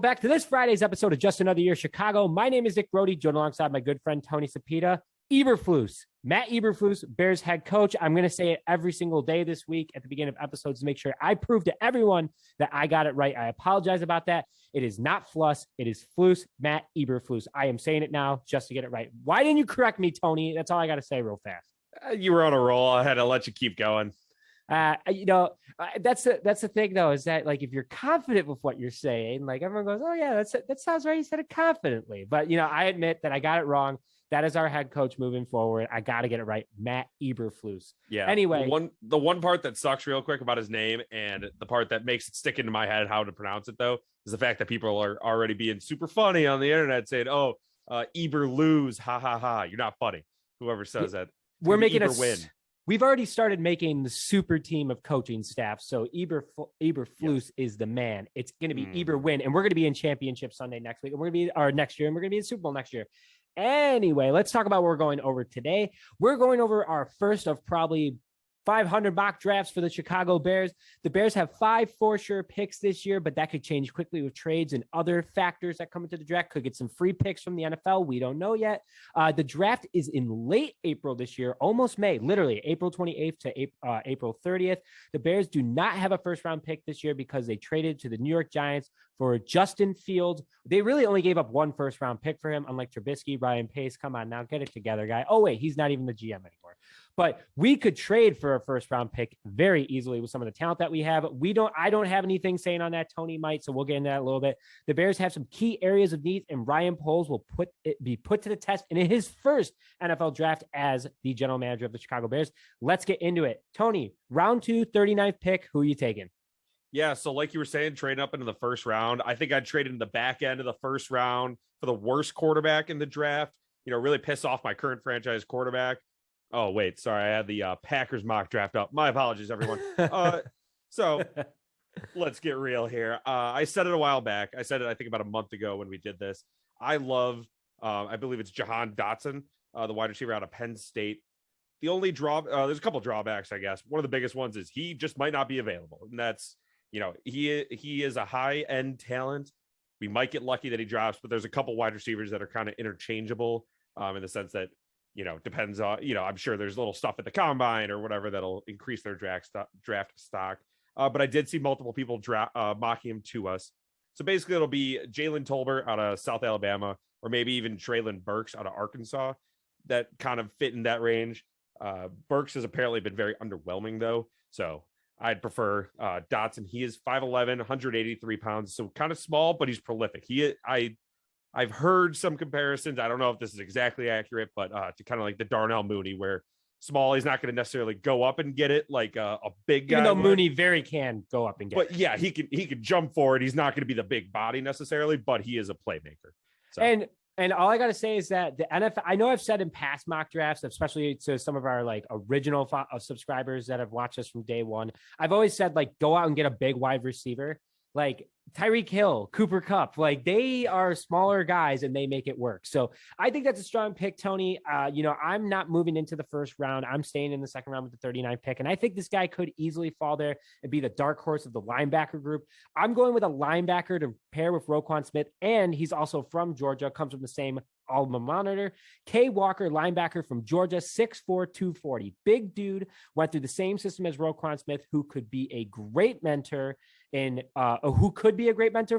back to this Friday's episode of Just Another Year Chicago. My name is Nick Brody, joined alongside my good friend Tony Sapita. Eberflus, Matt Eberflus, Bears head coach. I'm going to say it every single day this week at the beginning of episodes to make sure I prove to everyone that I got it right. I apologize about that. It is not Flus. It is Flus, Matt Eberflus. I am saying it now just to get it right. Why didn't you correct me, Tony? That's all I got to say real fast. You were on a roll. I had to let you keep going. That's the thing though, is that like, if you're confident with what you're saying, like everyone goes, oh yeah, that sounds right. You said it confidently, but I admit that I got it wrong. That is our head coach moving forward. I got to get it right. Matt Eberflus. Yeah. Anyway, the one part that sucks real quick about his name, and the part that makes it stick into my head how to pronounce it though, is the fact that people are already being super funny on the internet saying, "Oh, Eberflus, ha ha ha, you're not funny." Whoever says that, we're making a win. We've already started making the super team of coaching staff. So Eberflus is the man. It's going to be Eber win, and we're going to be in championship Sunday next week, and we're going to be next year, and we're going to be in Super Bowl next year. Anyway, let's talk about what we're going over today. We're going over our first of probably 500 mock drafts for the Chicago Bears. The Bears have 5 for-sure picks this year, but that could change quickly with trades and other factors that come into the draft. Could get some free picks from the NFL. We don't know yet. The draft is in late April this year, almost May, literally April 28th to April 30th. The Bears do not have a first-round pick this year because they traded to the New York Giants for Justin Fields. They really only gave up 1 first-round pick for him, unlike Trubisky, Ryan Pace. Come on now, get it together, guy. Oh, wait, he's not even the GM anymore. But we could trade for a first-round pick very easily with some of the talent that we have. I don't have anything saying on that. Tony might, so we'll get into that a little bit. The Bears have some key areas of need, and Ryan Poles will be put to the test in his first NFL draft as the general manager of the Chicago Bears. Let's get into it. Tony, round 2, 39th pick. Who are you taking? Yeah, so like you were saying, trading up into the first round. I think I'd trade in the back end of the first round for the worst quarterback in the draft. Really piss off my current franchise quarterback. Oh, wait, sorry. I had the Packers mock draft up. My apologies, everyone. So let's get real here. I said it a while back. I said it, I think, about a month ago when we did this. I love, I believe it's Jahan Dotson, the wide receiver out of Penn State. The only there's a couple drawbacks, I guess. One of the biggest ones is he just might not be available. And that's, he is a high-end talent. We might get lucky that he drops, but there's a couple wide receivers that are kind of interchangeable in the sense that, depends on, I'm sure there's little stuff at the combine or whatever that'll increase their draft stock. But I did see multiple people mocking him to us. So basically it'll be Jalen Tolbert out of South Alabama, or maybe even Treylon Burks out of Arkansa that kind of fit in that range. Burks has apparently been very underwhelming though. So I'd prefer Dotson. He is 5'11", 183 pounds. So kind of small, but he's prolific. I've heard some comparisons. I don't know if this is exactly accurate, but to kind of like the Darnell Mooney, where small, he's not going to necessarily go up and get it like a big guy. Even though Mooney very can go up and get it. But yeah, he could jump forward. He's not going to be the big body necessarily, but he is a playmaker. So. And all I got to say is that the NFL, I know I've said in past mock drafts, especially to some of our like original subscribers that have watched us from day one, I've always said, like, go out and get a big wide receiver. Like Tyreek Hill, Cooper Kupp, like they are smaller guys and they make it work. So I think that's a strong pick, Tony. I'm not moving into the first round. I'm staying in the second round with the 39th pick. And I think this guy could easily fall there and be the dark horse of the linebacker group. I'm going with a linebacker to pair with Roquan Smith. And he's also from Georgia, comes from the same alma mater. Quay Walker, linebacker from Georgia, 6'4", 240. Big dude, went through the same system as Roquan Smith, who could be a great mentor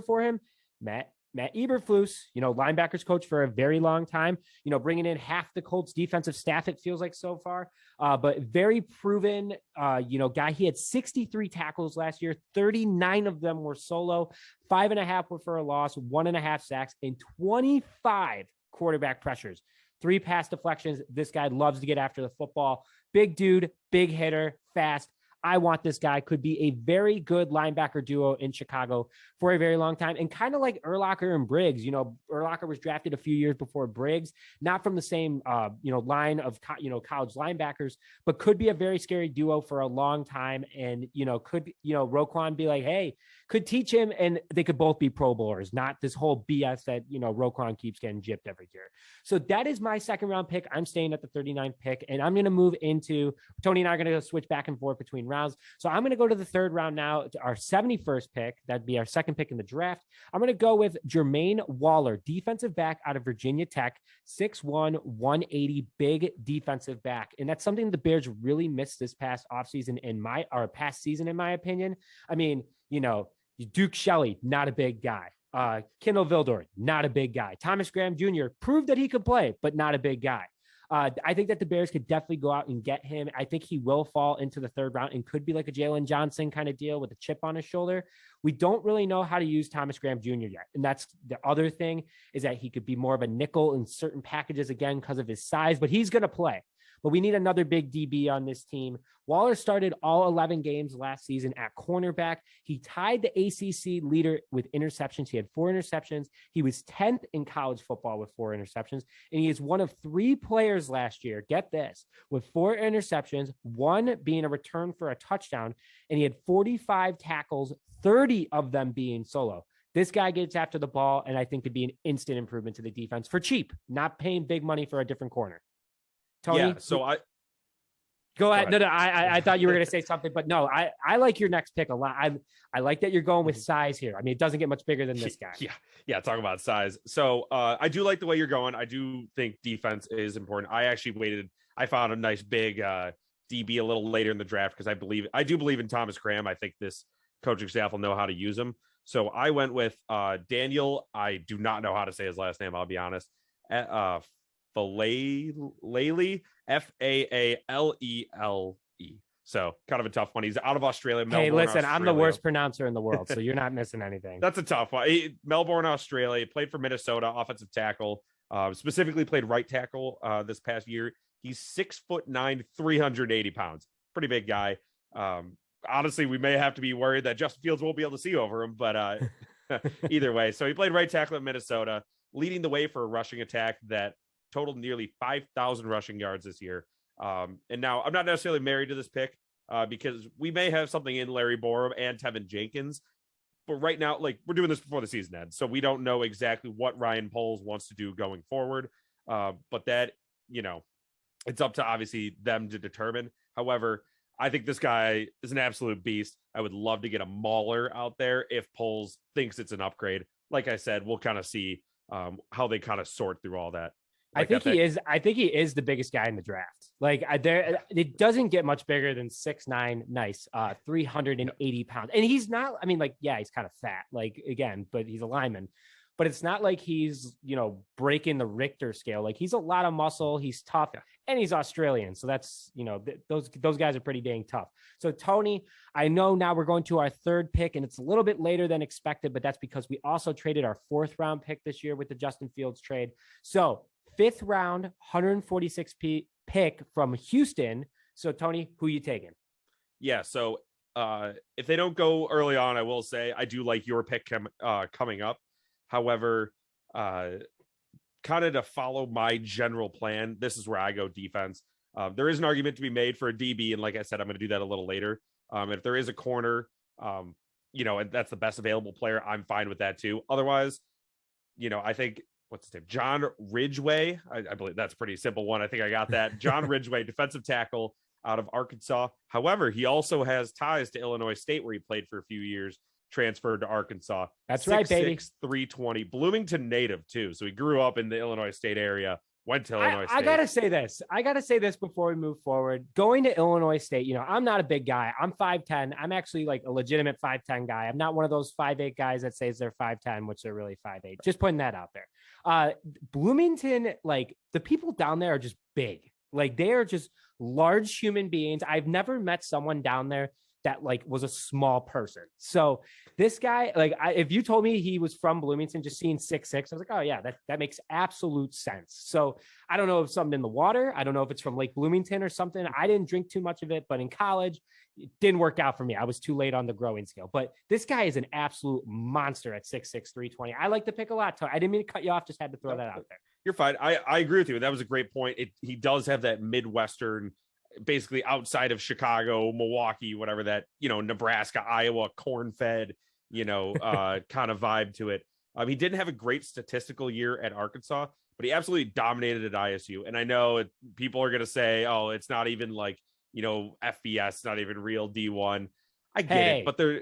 for him. Matt Eberflus, linebackers coach for a very long time, bringing in half the Colts defensive staff, it feels like so far, but very proven, guy. He had 63 tackles last year. 39 of them were solo, 5.5 were for a loss, 1.5 sacks, and 25 quarterback pressures, 3 pass deflections. This guy loves to get after the football. Big dude, big hitter, fast. I want this guy. Could be a very good linebacker duo in Chicago for a very long time. And kind of like Urlacher and Briggs, Urlacher was drafted a few years before Briggs, not from the same, line of, college linebackers, but could be a very scary duo for a long time. And, could, Roquan be like, hey, could teach him, and they could both be Pro Bowlers, not this whole BS that, Roquan keeps getting gypped every year. So that is my second round pick. I'm staying at the 39th pick, and I'm going to move into, Tony and I are going to switch back and forth between rounds. So I'm going to go to the third round now, to our 71st pick. That'd be our second pick in the draft. I'm going to go with Jermaine Waller, defensive back out of Virginia Tech, 6'1", 180, big defensive back. And that's something the Bears really missed this past offseason past season, in my opinion. I mean, Duke Shelley, not a big guy. Kendall Vildor, not a big guy. Thomas Graham Jr. proved that he could play, but not a big guy. I think that the Bears could definitely go out and get him. I think he will fall into the third round and could be like a Jalen Johnson kind of deal with a chip on his shoulder. We don't really know how to use Thomas Graham Jr. yet. And that's the other thing, is that he could be more of a nickel in certain packages again because of his size, but he's going to play. But we need another big DB on this team. Waller started all 11 games last season at cornerback. He tied the ACC leader with interceptions. He had 4 interceptions. He was 10th in college football with 4 interceptions. And he is one of 3 players last year, get this, with 4 interceptions, 1 being a return for a touchdown. And he had 45 tackles, 30 of them being solo. This guy gets after the ball, and I think could be an instant improvement to the defense for cheap, not paying big money for a different corner. Tony? Yeah, so Go ahead. No, I thought you were going to say something, but no, I like your next pick a lot. I like that you're going with size here. I mean, it doesn't get much bigger than this guy. Yeah. Talk about size. So I do like the way you're going. I do think defense is important. I found a nice big DB a little later in the draft because I do believe in Thomas Graham. I think this coaching staff will know how to use him. So I went with Daniel. I do not know how to say his last name, I'll be honest. Faaleile, Faaleele. So kind of a tough one. He's out of Australia. Hey, listen, I'm the worst pronouncer in the world, so you're not missing anything. That's a tough one. Melbourne, Australia, played for Minnesota, offensive tackle, specifically played right tackle this past year. He's 6'9", 380 pounds. Pretty big guy. Honestly, we may have to be worried that Justin Fields won't be able to see over him, but either way. So he played right tackle at Minnesota, leading the way for a rushing attack that totaled nearly 5,000 rushing yards this year. And now I'm not necessarily married to this pick because we may have something in Larry Borum and Tevin Jenkins. But right now, we're doing this before the season ends, so we don't know exactly what Ryan Poles wants to do going forward. But that, it's up to obviously them to determine. However, I think this guy is an absolute beast. I would love to get a mauler out there if Poles thinks it's an upgrade. Like I said, we'll kind of see how they kind of sort through all that. I think he is the biggest guy in the draft. It doesn't get much bigger than 6'9", 380 pounds. And he's not, he's kind of fat, again, but he's a lineman. But it's not like he's, breaking the Richter scale. He's a lot of muscle. He's tough, and he's Australian. So that's, those guys are pretty dang tough. So Tony, I know now we're going to our third pick, and it's a little bit later than expected, but that's because we also traded our 4th round pick this year with the Justin Fields trade. So 5th round, 146 pick from Houston. So Tony, who you taking? Yeah. So if they don't go early on, I will say I do like your pick coming up. However, kind of to follow my general plan, this is where I go defense. There is an argument to be made for a DB, and like I said, I'm going to do that a little later. If there is a corner, and that's the best available player, I'm fine with that too. Otherwise, I think what's his name? John Ridgeway. I believe that's a pretty simple one. I think I got that. John Ridgeway, defensive tackle out of Arkansas. However, he also has ties to Illinois State, where he played for a few years. Transferred to Arkansas. That's right, baby. 320, Bloomington native too. So he grew up in the Illinois State area, went to Illinois State. I gotta say this before we move forward. Going to Illinois State, I'm not a big guy. I'm 5'10". I'm actually a legitimate 5'10" guy. I'm not one of those 5'8" guys that says they're 5'10", which they're really 5'8". Just putting that out there. Bloomington, the people down there are just big. They are just large human beings. I've never met someone down there that was a small person. So this guy, if you told me he was from Bloomington, just seeing 6'6", I was like, oh yeah, that makes absolute sense. So I don't know if something in the water. I don't know if it's from Lake Bloomington or something. I didn't drink too much of it, but in college, it didn't work out for me. I was too late on the growing scale. But this guy is an absolute monster at 6'6", 320. I like the pick a lot. I didn't mean to cut you off. Just had to throw that out there. You're fine. I agree with you. That was a great point. He does have that Midwestern, basically outside of Chicago, Milwaukee, whatever that, Nebraska, Iowa, corn-fed, kind of vibe to it. He didn't have a great statistical year at Arkansas, but he absolutely dominated at ISU. And I know people are going to say, oh, it's not even FBS, not even real D1. I get it, but there's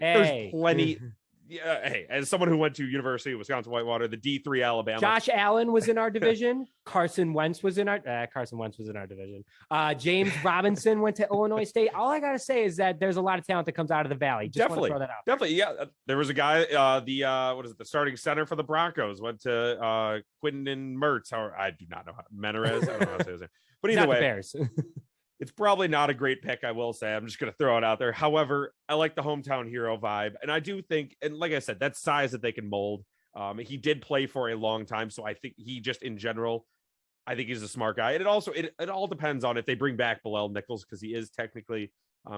plenty. Yeah, hey, as someone who went to University of Wisconsin-Whitewater, the D3 Alabama. Josh Allen was in our division. Carson Wentz was in our division. James Robinson went to Illinois State. All I gotta say is that there's a lot of talent that comes out of the Valley. Just want to throw that out. Definitely, yeah. There was a guy, the starting center for the Broncos went to Quinton Mertz. I do not know how Menarez. I don't know how to say his name. But either way, Bears. It's probably not a great pick, I will say. I'm just going to throw it out there. However, I like the hometown hero vibe. And I do think, and like I said, that size that they can mold. He did play for a long time. So I think he just in general, I think he's a smart guy. And it all depends on if they bring back Bilal Nichols, because he is technically,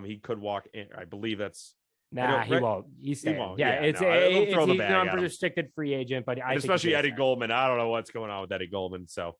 he could walk in. I believe that's. Nah, he won't. He won't. Yeah, he's an unrestricted free agent, but especially Eddie Goldman. I don't know what's going on with Eddie Goldman. So.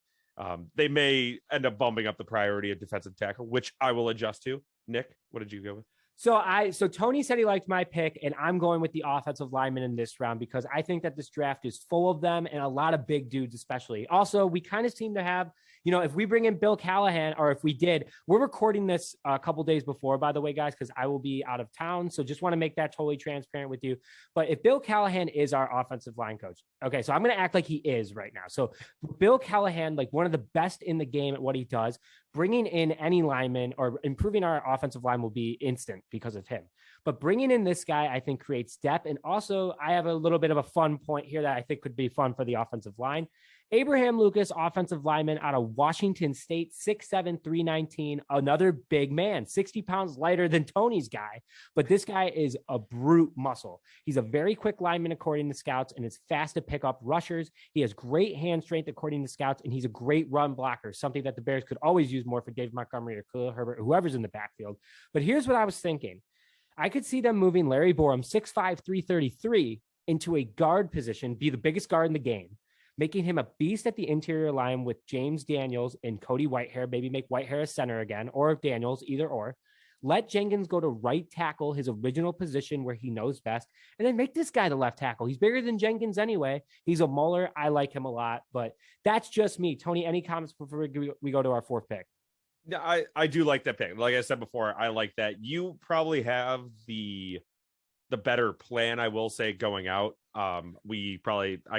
They may end up bumping up the priority of defensive tackle, which I will adjust to. Nick, what did you go with? So Tony said he liked my pick, and I'm going with the offensive lineman in this round because I think that this draft is full of them and a lot of big dudes, especially. Also, we kind of seem to have, if we bring in Bill Callahan, or if we did, we're recording this a couple days before, by the way, guys, because I will be out of town. So just want to make that totally transparent with you. But if Bill Callahan is our offensive line coach, okay, so I'm going to act like he is right now. So Bill Callahan, like one of the best in the game at what he does, bringing in any lineman or improving our offensive line will be instant because of him. But bringing in this guy, I think, creates depth. And also, I have a little bit of a fun point here that I think could be fun for the offensive line. Abraham Lucas, offensive lineman out of Washington State, 6'7", 319, another big man, 60 pounds lighter than Tony's guy. But this guy is a brute muscle. He's a very quick lineman, according to scouts, and is fast to pick up rushers. He has great hand strength, according to scouts, and he's a great run blocker, something that the Bears could always use more for David Montgomery or Khalil Herbert, whoever's in the backfield. But here's what I was thinking. I could see them moving Larry Borom, 6'5", 333, into a guard position, be the biggest guard in the game, making him a beast at the interior line with James Daniels and Cody Whitehair, maybe make Whitehair a center again, or Daniels, either or. Let Jenkins go to right tackle, his original position where he knows best, and then make this guy the left tackle. He's bigger than Jenkins anyway. He's a mauler. I like him a lot, but that's just me. Tony, any comments before we go to our fourth pick? Yeah, I do like that pick. Like I said before, I like that. You probably have the better plan, I will say, going out. I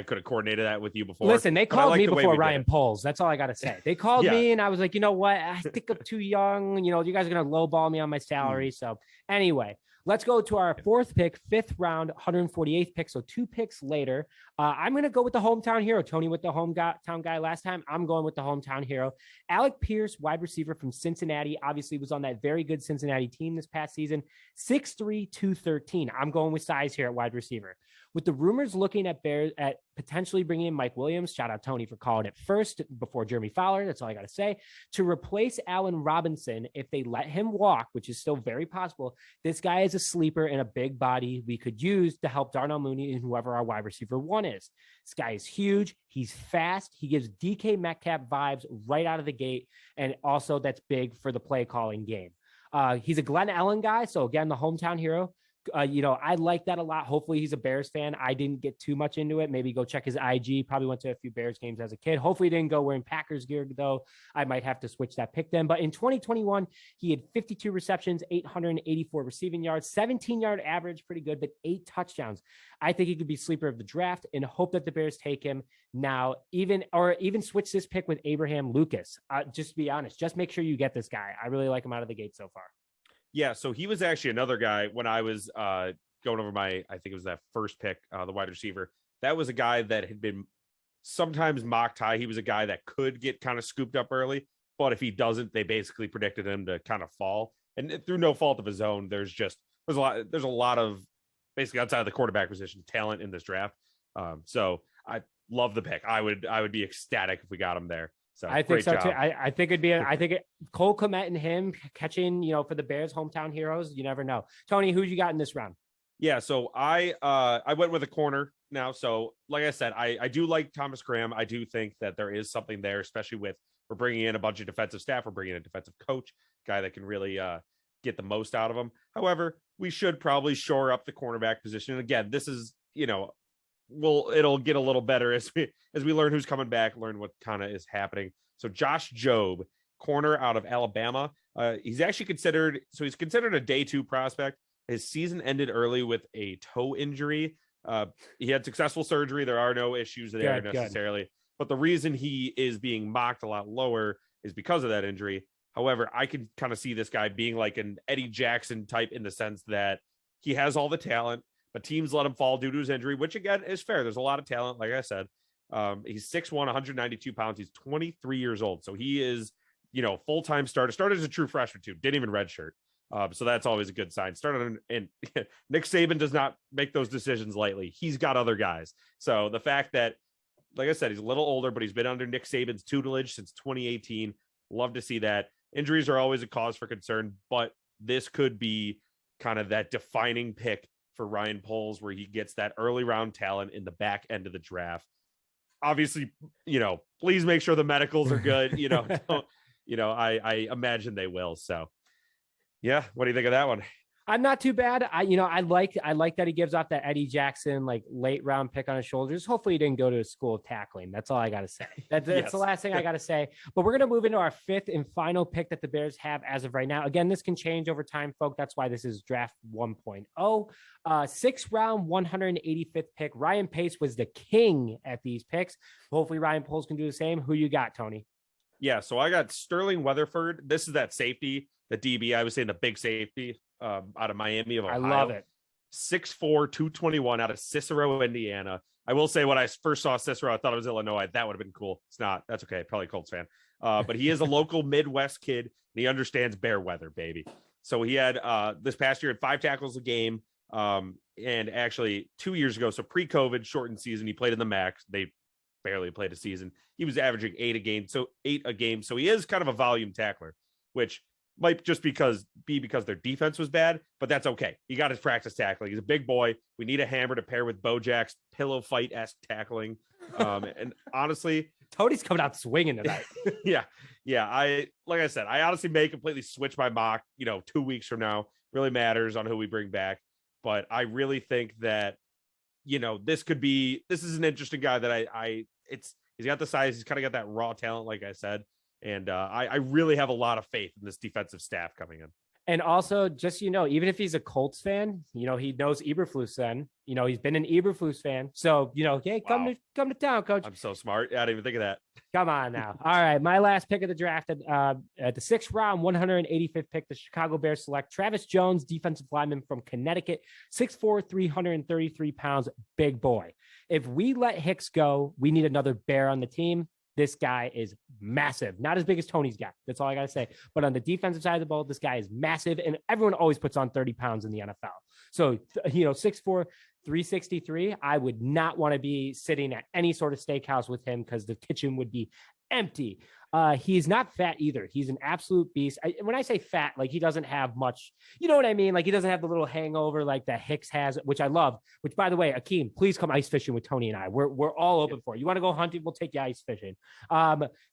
could have coordinated that with you before. Listen, they called me before Ryan Poles. That's all I got to say. They called me and I was like, you know what? I think I'm too young. You guys are going to lowball me on my salary. So anyway, let's go to our fourth pick, fifth round, 148th pick. So 2 picks later, I'm going to go with the hometown hero. Tony with the hometown guy last time. I'm going with the hometown hero. Alec Pierce, wide receiver from Cincinnati, obviously was on that very good Cincinnati team this past season. 6'3", 213. I'm going with size here at wide receiver. With the rumors looking at Bears at potentially bringing in Mike Williams, shout out Tony for calling it first before Jeremy Fowler. That's all I got to say. To replace Allen Robinson, if they let him walk, which is still very possible, this guy is a sleeper and a big body we could use to help Darnell Mooney and whoever our wide receiver 1 is. This guy is huge. He's fast. He gives DK Metcalf vibes right out of the gate. And also that's big for the play calling game. He's a Glenn Ellen guy. So again, the hometown hero. I like that a lot. Hopefully he's a Bears fan. I didn't get too much into it. Maybe go check his IG. Probably went to a few Bears games as a kid. Hopefully he didn't go wearing Packers gear, though. I might have to switch that pick then. But in 2021, he had 52 receptions, 884 receiving yards, 17-yard average, pretty good, but 8 touchdowns. I think he could be sleeper of the draft and hope that the Bears take him now, even switch this pick with Abraham Lucas. Just to be honest, just make sure you get this guy. I really like him out of the gate so far. Yeah, so he was actually another guy when I was going over I think it was that first pick, the wide receiver. That was a guy that had been sometimes mocked high. He was a guy that could get kind of scooped up early, but if he doesn't, they basically predicted him to kind of fall. And through no fault of his own, there's a lot of basically outside of the quarterback position talent in this draft. So I love the pick. I would be ecstatic if we got him there. So I think so too. I think it'd be Cole Kmet and him catching, for the Bears hometown heroes. You never know. Tony, who you got in this round? Yeah, so I went with a corner now. So like I said, I do like Thomas Graham. I do think that there is something there, especially with we're bringing in a bunch of defensive staff. We're bringing in a defensive coach, guy that can really get the most out of him. However, we should probably shore up the cornerback position. And again, this is, it'll get a little better as we learn who's coming back, learn what kind of is happening. So Josh Jobe, corner out of Alabama, He's actually considered, so he's considered a day 2 prospect. His season ended early with a toe injury. He had successful surgery. There are no issues there necessarily. Good. But the reason he is being mocked a lot lower is because of that injury. However, I can kind of see this guy being like an Eddie Jackson type in the sense that he has all the talent, but teams let him fall due to his injury, which again is fair. There's a lot of talent, like I said. He's 6'1", 192 pounds. He's 23 years old. So he is, full-time starter. Started as a true freshman too. Didn't even redshirt. So that's always a good sign. Started and Nick Saban does not make those decisions lightly. He's got other guys. So the fact that, like I said, he's a little older, but he's been under Nick Saban's tutelage since 2018. Love to see that. Injuries are always a cause for concern, but this could be kind of that defining pick for Ryan Poles where he gets that early round talent in the back end of the draft. Obviously, please make sure the medicals are good. I imagine they will. So yeah. What do you think of that one? I'm not too bad. I like that he gives off that Eddie Jackson, like late round pick on his shoulders. Hopefully he didn't go to a school of tackling. That's all I got to say. That's yes. The last thing I got to say, but we're going to move into our 5th and final pick that the Bears have as of right now. Again, this can change over time, folks. That's why this is draft 1.0. 6th round, 185th pick. Ryan Pace was the king at these picks. Hopefully Ryan Poles can do the same. Who you got, Tony? Yeah. So I got Sterling Weatherford. This is that safety, the DB. I was saying the big safety. Out of Miami of Ohio. I love it. 6'4", 221 out of Cicero, Indiana. I will say when I first saw Cicero, I thought it was Illinois. That would have been cool. It's not. That's okay. Probably a Colts fan. But he is a local Midwest kid, and he understands bear weather, baby. So he had this past year had 5 tackles a game. And actually 2 years ago, so pre-COVID, shortened season, he played in the MAC. They barely played a season. He was averaging 8 a game. So he is kind of a volume tackler, which might just because their defense was bad, but that's okay. He got his practice tackling. He's a big boy. We need a hammer to pair with Bojack's pillow fight-esque tackling. And honestly, Tony's coming out swinging tonight. Yeah. Like I said, I honestly may completely switch my mock, 2 weeks from now. Really matters on who we bring back. But I really think that, this is an interesting guy that he's got the size. He's kind of got that raw talent, like I said. And I really have a lot of faith in this defensive staff coming in. And also, just, even if he's a Colts fan, he knows Eberflus then. He's been an Eberflus fan. So, hey, come to town, coach. I'm so smart. I didn't even think of that. Come on now. All right. My last pick of the draft at the 6th round, 185th pick, the Chicago Bears select Travis Jones, defensive lineman from Connecticut, 6'4", 333 pounds, big boy. If we let Hicks go, we need another Bear on the team. This guy is massive. Not as big as Tony's got. That's all I got to say. But on the defensive side of the ball, this guy is massive. And everyone always puts on 30 pounds in the NFL. So, 6'4", 363. I would not want to be sitting at any sort of steakhouse with him because the kitchen would be empty. He's not fat either. He's an absolute beast. When I say fat, like he doesn't have much, you know what I mean? Like he doesn't have the little hangover like that Hicks has, which I love, which by the way, Akeem, please come ice fishing with Tony and I. We're all open for it. You want to go hunting? We'll take you ice fishing.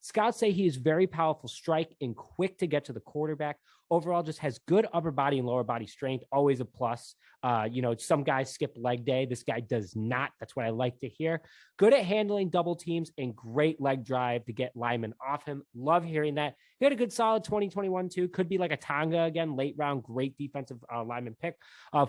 Scouts say he is very powerful strike and quick to get to the quarterback. Overall, just has good upper body and lower body strength. Always a plus. Some guys skip leg day. This guy does not. That's what I like to hear. Good at handling double teams and great leg drive to get linemen off him. Love hearing that. He had a good solid 2021 too. Could be like a Tonga again, late round, great defensive lineman pick.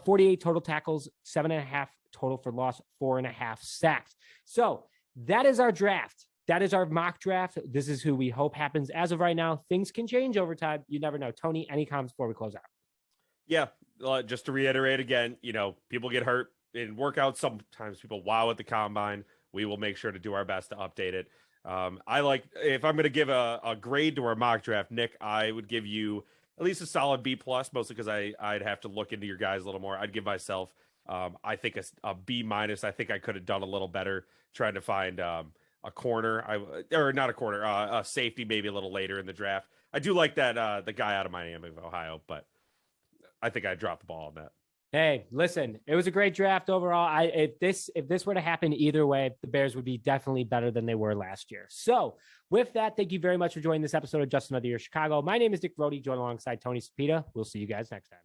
48 total tackles, 7.5 total for loss, 4.5 sacks. So that is our draft. That is our mock draft. This is who we hope happens as of right now. Things can change over time. You never know. Tony, any comments before we close out? Yeah. Just to reiterate again, people get hurt in workouts. Sometimes people wow at the combine. We will make sure to do our best to update it. If I'm going to give a grade to our mock draft, Nick, I would give you at least a solid B+, mostly because I'd have to look into your guys a little more. I'd give myself, I think a B-. I think I could have done a little better trying to find a corner, a safety maybe a little later in the draft. I do like that the guy out of Miami of Ohio, but I think I dropped the ball on that. Hey, listen, it was a great draft overall. If this were to happen either way, the Bears would be definitely better than they were last year. So with that, thank you very much for joining this episode of Just Another Year Chicago. My name is Dick Brody, joined alongside Tony Sapita. We'll see you guys next time.